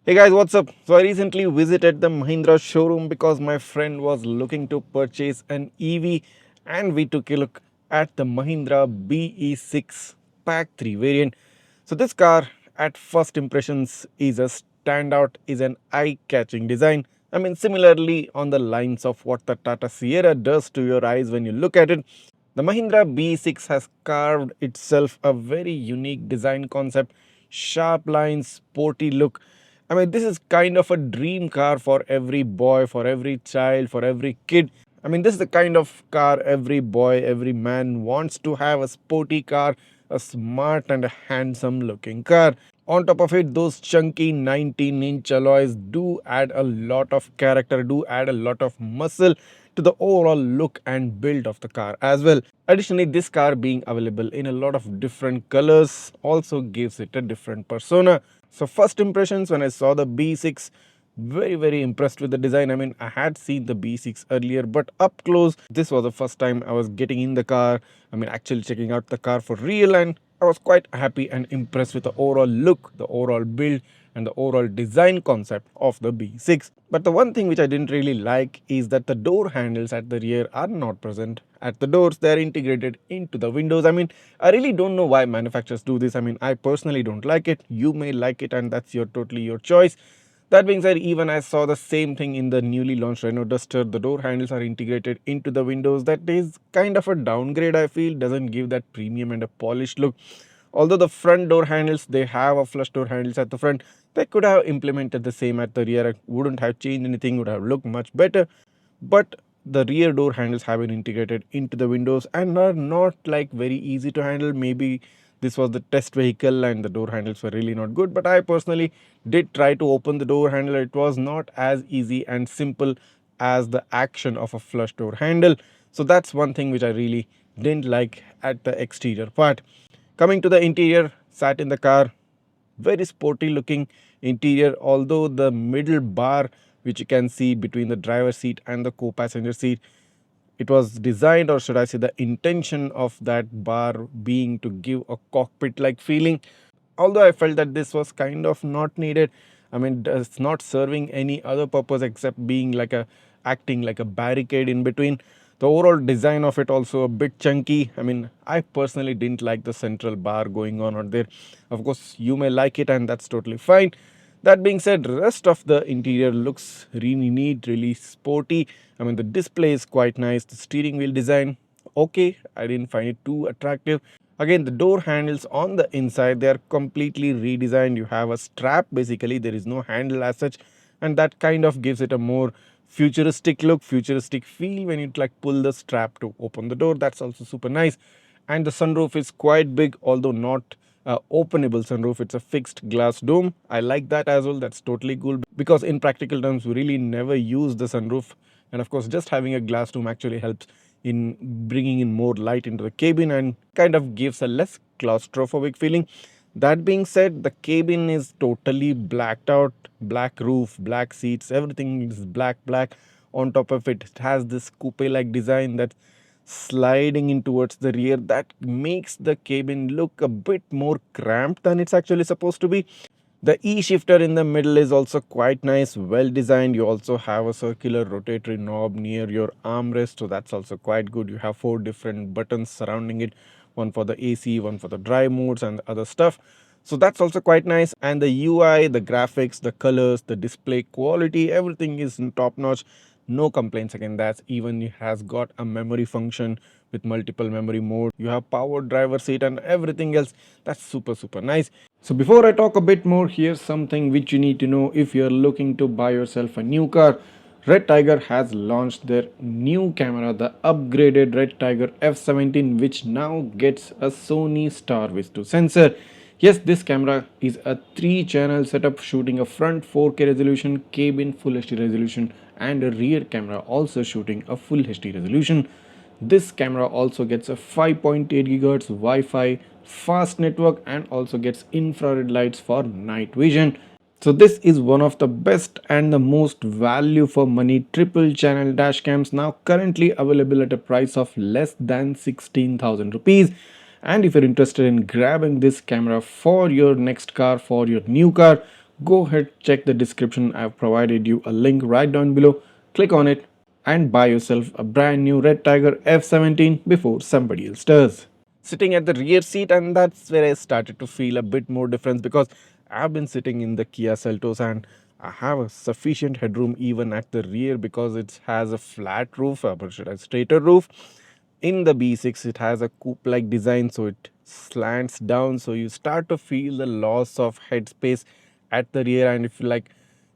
Hey guys, what's up? So I recently visited the Mahindra showroom because my friend was looking to purchase an EV and we took a look at the Mahindra BE6 Pack 3 variant. So this car at first impressions is a standout, is an eye-catching design. I mean, similarly on the lines of what the Tata Sierra does to your eyes when you look at it, the Mahindra BE6 has carved itself a very unique design concept, sharp lines, sporty look. I mean, this is kind of a dream car for every boy, for every child, for every kid. I mean, this is the kind of car every boy, every man wants to have, a sporty car, a smart and a handsome looking car. On top of it, those chunky 19-inch alloys do add a lot of character, do add a lot of muscle to the overall look and build of the car as well. Additionally, this car being available in a lot of different colors also gives it a different persona. So first impressions when I saw the B6, very impressed with the design. I mean, I had seen the B6 earlier, but up close this was the first time I was getting in the car. I mean, actually checking out the car for real, and I was quite happy and impressed with the overall look, the overall build and the overall design concept of the B6. But the one thing which I didn't really like is that the door handles at the rear are not present at the doors. They are integrated into the windows. I mean, I really don't know why manufacturers do this. I mean, I personally don't like it. You may like it and that's totally your choice. That being said, even I saw the same thing in the newly launched Renault Duster. The door handles are integrated into the windows. That is kind of a downgrade, I feel. Doesn't give that premium and a polished look. Although the front door handles, they have a flush door handles at the front. They could have implemented the same at the rear. Wouldn't have changed anything, would have looked much better. But the rear door handles have been integrated into the windows and are not like very easy to handle. Maybe this was the test vehicle and the door handles were really not good, but I personally did try to open the door handle. It was not as easy and simple as the action of a flush door handle. So that's one thing which I really didn't like at the exterior part. Coming to the interior, sat in the car, very sporty looking interior, although the middle bar which you can see between the driver's seat and the co-passenger seat, it was designed, or should I say the intention of that bar being to give a cockpit like feeling. Although I felt that this was kind of not needed. I mean, it's not serving any other purpose except being like a acting like a barricade in between. The overall design of it also a bit chunky. I mean, I personally didn't like the central bar going on out there. Of course, you may like it and that's totally fine. That being said, rest of the interior looks really neat, really sporty. I mean, the display is quite nice. The steering wheel design, okay. I didn't find it too attractive. Again, the door handles on the inside, they are completely redesigned. You have a strap, basically there is no handle as such, and that kind of gives it a more futuristic look, futuristic feel when you like pull the strap to open the door. That's also super nice. And the sunroof is quite big, although not openable sunroof. It's a fixed glass dome. I like that as well. That's totally cool because in practical terms we really never use the sunroof, and of course just having a glass dome actually helps in bringing in more light into the cabin and kind of gives a less claustrophobic feeling. That being said, the cabin is totally blacked out, black roof, black seats, everything is black. On top of it, it has this coupe like design that's sliding in towards the rear. That makes the cabin look a bit more cramped than it's actually supposed to be. The E-shifter in the middle is also quite nice, well designed. You also have a circular rotatory knob near your armrest, so that's also quite good. You have 4 different buttons surrounding it, one for the AC, one for the drive modes and other stuff. So that's also quite nice. And the UI, the graphics, the colors, the display quality, everything is top notch. No complaints again. That's even it has got a memory function with multiple memory mode. You have power driver seat and everything else. That's super nice. So before I talk a bit more, here's something which you need to know if you're looking to buy yourself a new car. Redtiger has launched their new camera, the upgraded Redtiger F17, which now gets a Sony Starvis-2 sensor. Yes, this camera is a 3-channel setup shooting a front 4K resolution, cabin full HD resolution and a rear camera also shooting a full HD resolution. This camera also gets a 5.8 GHz Wi-Fi fast network and also gets infrared lights for night vision. So this is one of the best and the most value for money triple channel dash cams, now currently available at a price of less than 16,000 rupees. And if you're interested in grabbing this camera for your next car, for your new car, go ahead, check the description. I've provided you a link right down below. Click on it and buy yourself a brand new Redtiger F17 before somebody else does. Sitting at the rear seat, and that's where I started to feel a bit more difference because I've been sitting in the Kia Seltos and I have a sufficient headroom even at the rear because it has a flat roof, or should I straighter roof. In the B6 it has a coupe like design, so it slants down, so you start to feel the loss of headspace at the rear. And if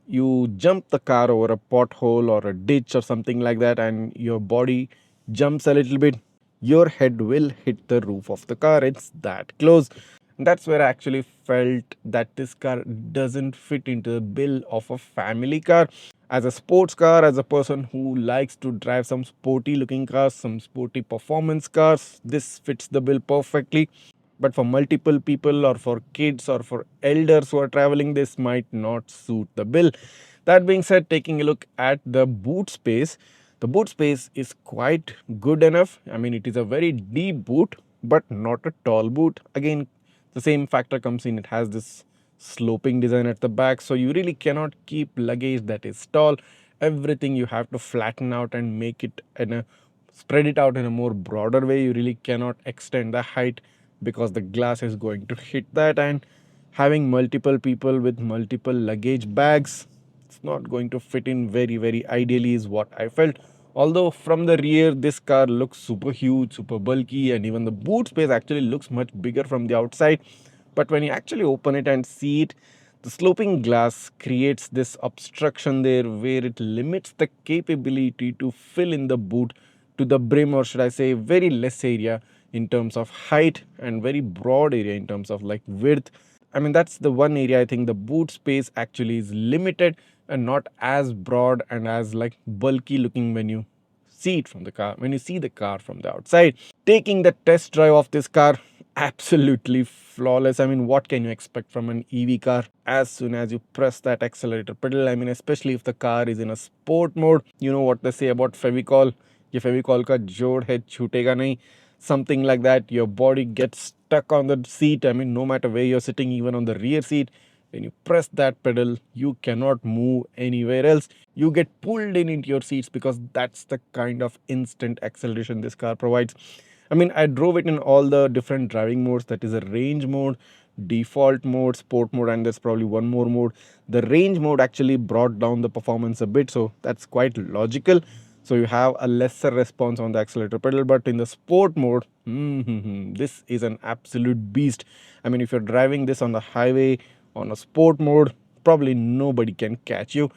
you jump the car over a pothole or a ditch or something like that and your body jumps a little bit, your head will hit the roof of the car. It's that close. That's where I actually felt that this car doesn't fit into the bill of a family car. As a sports car, as a person who likes to drive some sporty looking cars, some sporty performance cars, this fits the bill perfectly. But for multiple people or for kids or for elders who are traveling, this might not suit the bill. That being said, taking a look at the boot space, the boot space is quite good enough. I mean, it is a very deep boot, but not a tall boot. Again, the same factor comes in. It has this sloping design at the back, so you really cannot keep luggage that is tall. Everything you have to flatten out and make it in a spread it out in a more broader way. You really cannot extend the height because the glass is going to hit that, and having multiple people with multiple luggage bags, it's not going to fit in very ideally is what I felt. Although from the rear this car looks super huge, super bulky, and even the boot space actually looks much bigger from the outside, but when you actually open it and see it, the sloping glass creates this obstruction there where it limits the capability to fill in the boot to the brim, or should I say very less area in terms of height and very broad area in terms of like width. I mean, that's the one area I think the boot space actually is limited and not as broad and as like bulky looking when you see it from the car, when you see the car from the outside. Taking the test drive of this car, absolutely flawless. I mean, what can you expect from an EV car? As soon as you press that accelerator pedal, I mean, especially if the car is in a sport mode, you know what they say about Fevicol, ये फेविकॉल का जोड़ है छूटेगा नहीं, something like that. Your body gets stuck on the seat. I mean, no matter where you're sitting, even on the rear seat, when you press that pedal, you cannot move anywhere else. You get pulled in into your seats because that's the kind of instant acceleration this car provides. I mean, I drove it in all the different driving modes. That is a range mode, default mode, sport mode, and there's probably one more mode. The range mode actually brought down the performance a bit, so that's quite logical. So you have a lesser response on the accelerator pedal, but in the sport mode, this is an absolute beast. I mean, if you're driving this on the highway on a sport mode, probably nobody can catch you.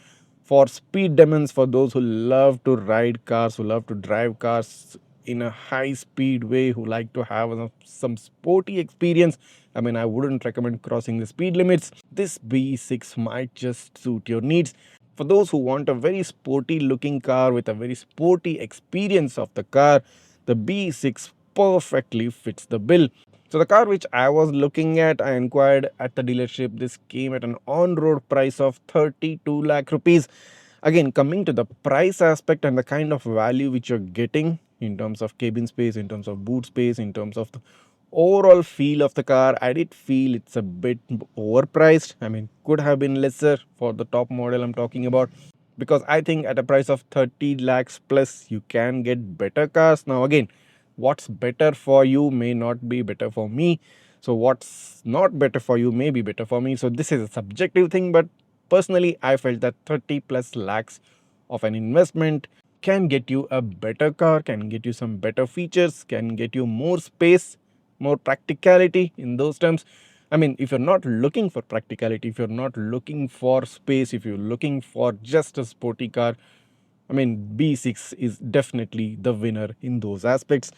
For speed demons, for those who love to ride cars, who love to drive cars in a high speed way, who like to have some sporty experience, I mean, I wouldn't recommend crossing the speed limits. This B6 might just suit your needs. For those who want a very sporty looking car with a very sporty experience of the car, the B6 perfectly fits the bill. So the car which I was looking at, I inquired at the dealership. This came at an on-road price of 32 lakh rupees. Again, coming to the price aspect and the kind of value which you're getting in terms of cabin space, in terms of boot space, in terms of the overall feel of the car, I did feel it's a bit overpriced. I mean, could have been lesser for the top model I'm talking about, because I think at a price of 30 lakhs plus you can get better cars. Now again, what's better for you may not be better for me, so what's not better for you may be better for me. So this is a subjective thing, but personally I felt that 30 plus lakhs of an investment can get you a better car, can get you some better features, can get you more space, more practicality in those terms. I mean, if you're not looking for practicality, if you're not looking for space, if you're looking for just a sporty car, I mean, B6 is definitely the winner in those aspects.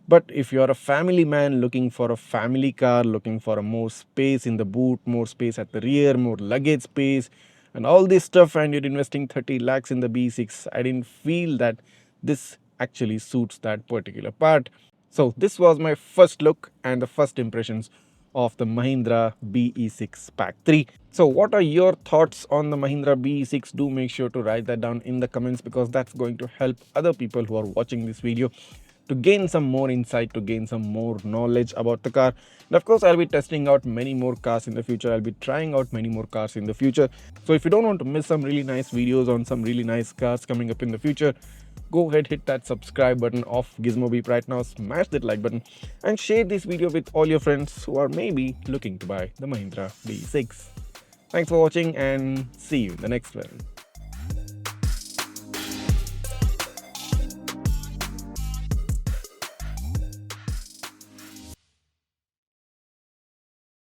But if you're a family man looking for a family car, looking for a more space in the boot, more space at the rear, more luggage space, and all this stuff, and you're investing 30 lakhs in the B6, I didn't feel that this actually suits that particular part. So this was my first look and the first impressions of the Mahindra BE6 Pack 3. So what are your thoughts on the Mahindra BE6? Do make sure to write that down in the comments because that's going to help other people who are watching this video. to gain some more insight, to gain some more knowledge about the car. And of course, I'll be testing out many more cars in the future. I'll be trying out many more cars in the future. So if you don't want to miss some really nice videos on some really nice cars coming up in the future, go ahead, hit that subscribe button of Gizmobeep right now, smash that like button, and share this video with all your friends who are maybe looking to buy the Mahindra BE6. Thanks for watching and see you in the next one.